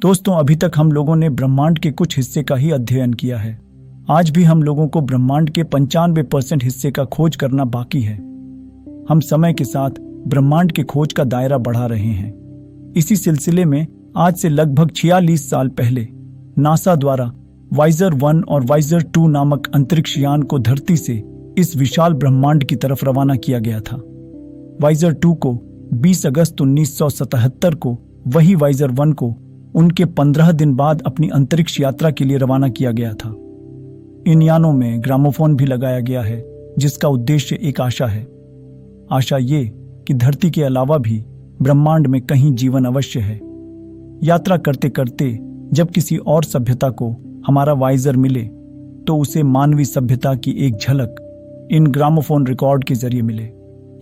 दोस्तों, अभी तक हम लोगों ने ब्रह्मांड के कुछ हिस्से का ही अध्ययन किया है। आज भी हम लोगों को ब्रह्मांड के 95% हिस्से का खोज करना बाकी है। हम समय के साथ ब्रह्मांड के खोज का दायरा बढ़ा रहे हैं। इसी सिलसिले में आज से लगभग 46 साल पहले नासा द्वारा वाइजर 1 और वाइजर 2 नामक अंतरिक्ष यान को धरती से इस विशाल ब्रह्मांड की तरफ रवाना किया गया था। वाइजर 2 को 20 अगस्त 1977 को, वही वाइजर 1 को उनके 15 दिन बाद अपनी अंतरिक्ष यात्रा के लिए रवाना किया गया था। इन यानों में ग्रामोफोन भी लगाया गया है, जिसका उद्देश्य एक आशा है। आशा ये कि धरती के अलावा भी ब्रह्मांड में कहीं जीवन अवश्य है। यात्रा करते करते जब किसी और सभ्यता को हमारा वाइजर मिले तो उसे मानवीय सभ्यता की एक झलक इन ग्रामोफोन रिकॉर्ड के जरिए मिले।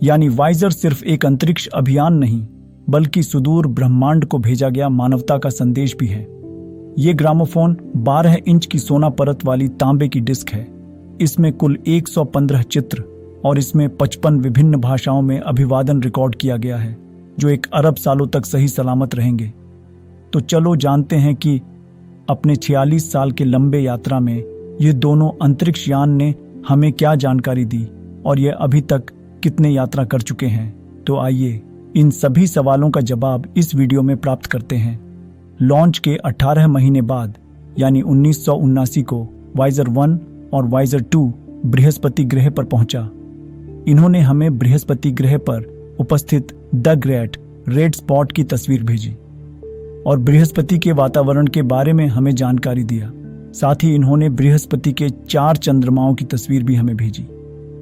यानी वाइजर सिर्फ एक अंतरिक्ष अभियान नहीं, बल्कि सुदूर ब्रह्मांड को भेजा गया मानवता का संदेश भी है। ये ग्रामोफोन 12 इंच की सोना परत वाली तांबे की डिस्क है। इसमें कुल 115 चित्र और इसमें 55 विभिन्न भाषाओं में अभिवादन रिकॉर्ड किया गया है, जो 1 अरब सालों तक सही सलामत रहेंगे। तो चलो जानते हैं कि अपने 46 साल के लंबे यात्रा में ये दोनों अंतरिक्ष यान ने हमें क्या जानकारी दी और ये अभी तक कितने यात्रा कर चुके हैं। तो आइए इन सभी सवालों का जवाब इस वीडियो में प्राप्त करते हैं। लॉन्च के 18 महीने बाद यानी 1979 को वाइजर 1 और वाइजर 2 बृहस्पति ग्रह पर पहुंचा। इन्होंने हमें बृहस्पति ग्रह पर उपस्थित द ग्रेट रेड स्पॉट की तस्वीर भेजी और बृहस्पति के वातावरण के बारे में हमें जानकारी दिया। साथ ही इन्होंने बृहस्पति के 4 चंद्रमाओं की तस्वीर भी हमें भेजी,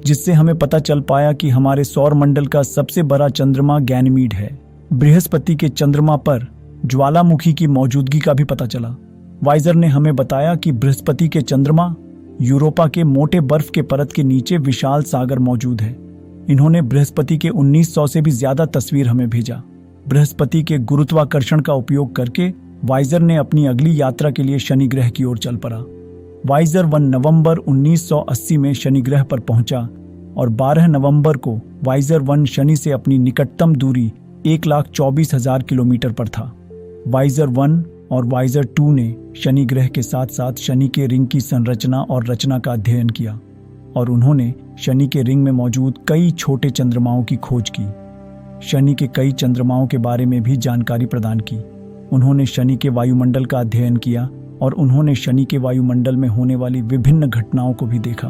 जिससे हमें पता चल पाया कि हमारे सौर मंडल का सबसे बड़ा चंद्रमा गैनीमीड है। बृहस्पति के चंद्रमा पर ज्वालामुखी की मौजूदगी का भी पता चला। वाइजर ने हमें बताया कि बृहस्पति के चंद्रमा यूरोपा के मोटे बर्फ के परत के नीचे विशाल सागर मौजूद है। इन्होंने बृहस्पति के 1900 से भी ज्यादा तस्वीर हमें भेजा। बृहस्पति के गुरुत्वाकर्षण का उपयोग करके वाइजर ने अपनी अगली यात्रा के लिए शनि ग्रह की ओर चल पड़ा। वाइजर 1 नवंबर 1980 में शनि ग्रह पर पहुंचा और 12 नवंबर को वाइजर 1 शनि से अपनी निकटतम दूरी 1,24,000 किलोमीटर पर था। वाइजर 1 और वाइजर 2 ने शनि ग्रह के साथ साथ शनि के रिंग की संरचना और रचना का अध्ययन किया और उन्होंने शनि के रिंग में मौजूद कई छोटे चंद्रमाओं की खोज की। शनि के कई चंद्रमाओं के बारे में भी जानकारी प्रदान की। उन्होंने शनि के वायुमंडल का अध्ययन किया और उन्होंने शनि के वायुमंडल में होने वाली विभिन्न घटनाओं को भी देखा।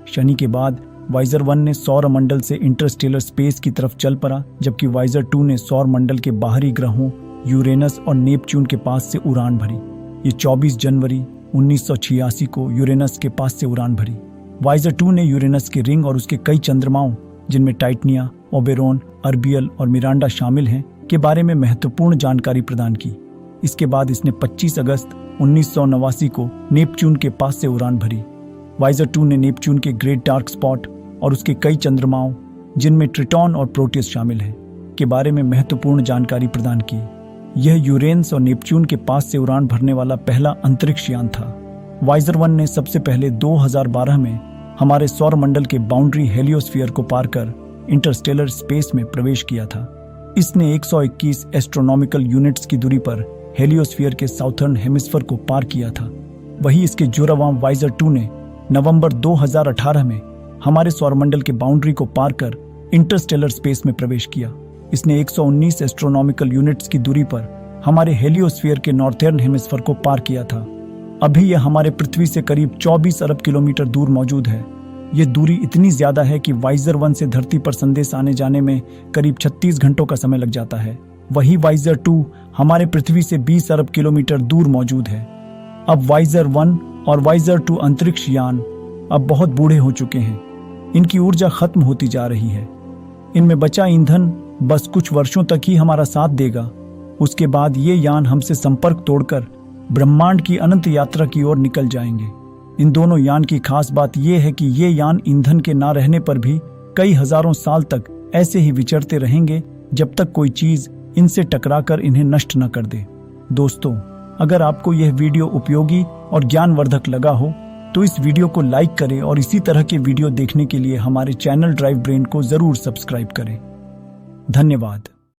शनि के बाद वाइजर 1 ने सौर मंडल से इंटरस्टेलर स्पेस की तरफ चल पड़ा, जबकि वाइजर 2 ने सौर मंडल के बाहरी ग्रहों यूरेनस और नेपच्यून के पास से उड़ान भरी। ये 24 जनवरी 1986 को यूरेनस के पास से उड़ान भरी। वाइजर 2 ने यूरेनस के रिंग और उसके कई चंद्रमाओं, जिनमें टाइटनिया, ओबेरोन, अर्बियल और मिरांडा शामिल हैं, के बारे में महत्वपूर्ण जानकारी प्रदान की। इसके बाद इसने 25 अगस्त 1989 को नेपच्यून के पास से उड़ान भरी। वाइजर 2 ने नेपच्यून के ग्रेट डार्क स्पॉट और उसके कई चंद्रमाओं, जिनमें ट्रिटॉन और प्रोटियस शामिल हैं, के बारे में महत्वपूर्ण जानकारी प्रदान की। यह यूरेनस और नेपच्यून के पास से उड़ान भरने वाला पहला अंतरिक्ष यान था। वाइजर 1 ने सबसे पहले 2012 में हमारे सौर मंडल के बाउंड्री हेलियोस्फीयर को पार कर इंटरस्टेलर स्पेस में प्रवेश किया था। इसने 121 एस्ट्रोनॉमिकल यूनिट्स की दूरी पर हेलियोस्फीयर के साउथर्न हेमिस्फीयर को पार किया था। वही इसके जुड़वां वाइजर 2 ने नवंबर 2018 में हमारे सौरमंडल के बाउंड्री को पार कर इंटरस्टेलर स्पेस में प्रवेश किया। इसने 119 एस्ट्रोनॉमिकल यूनिट्स की दूरी पर हमारे हेलियोस्फीयर के नॉर्थर्न हेमिस्फीयर को पार किया था। अभी यह हमारे पृथ्वी से करीब 24 अरब किलोमीटर दूर मौजूद है। यह दूरी इतनी ज्यादा है कि वाइजर 1 से धरती पर संदेश आने जाने में करीब 36 घंटों का समय लग जाता है। वही वाइजर 2 हमारे पृथ्वी से 20 अरब किलोमीटर दूर मौजूद है। अब वाइजर 1 और वाइजर 2 अंतरिक्ष यान अब बहुत बूढ़े हो चुके हैं। इनकी ऊर्जा खत्म होती जा रही है। इनमें बचा ईंधन बस कुछ वर्षों तक ही हमारा साथ देगा। उसके बाद ये यान हमसे संपर्क तोड़कर ब्रह्मांड की अनंत यात्रा की ओर निकल जाएंगे। इन दोनों यान की खास बात यह है कि ये यान ईंधन के ना रहने पर भी कई हजारों साल तक ऐसे ही विचरते रहेंगे, जब तक कोई चीज इनसे टकराकर इन्हें नष्ट न कर दे। दोस्तों, अगर आपको यह वीडियो उपयोगी और ज्ञानवर्धक लगा हो तो इस वीडियो को लाइक करें और इसी तरह के वीडियो देखने के लिए हमारे चैनल ड्राइव ब्रेन को जरूर सब्सक्राइब करें। धन्यवाद।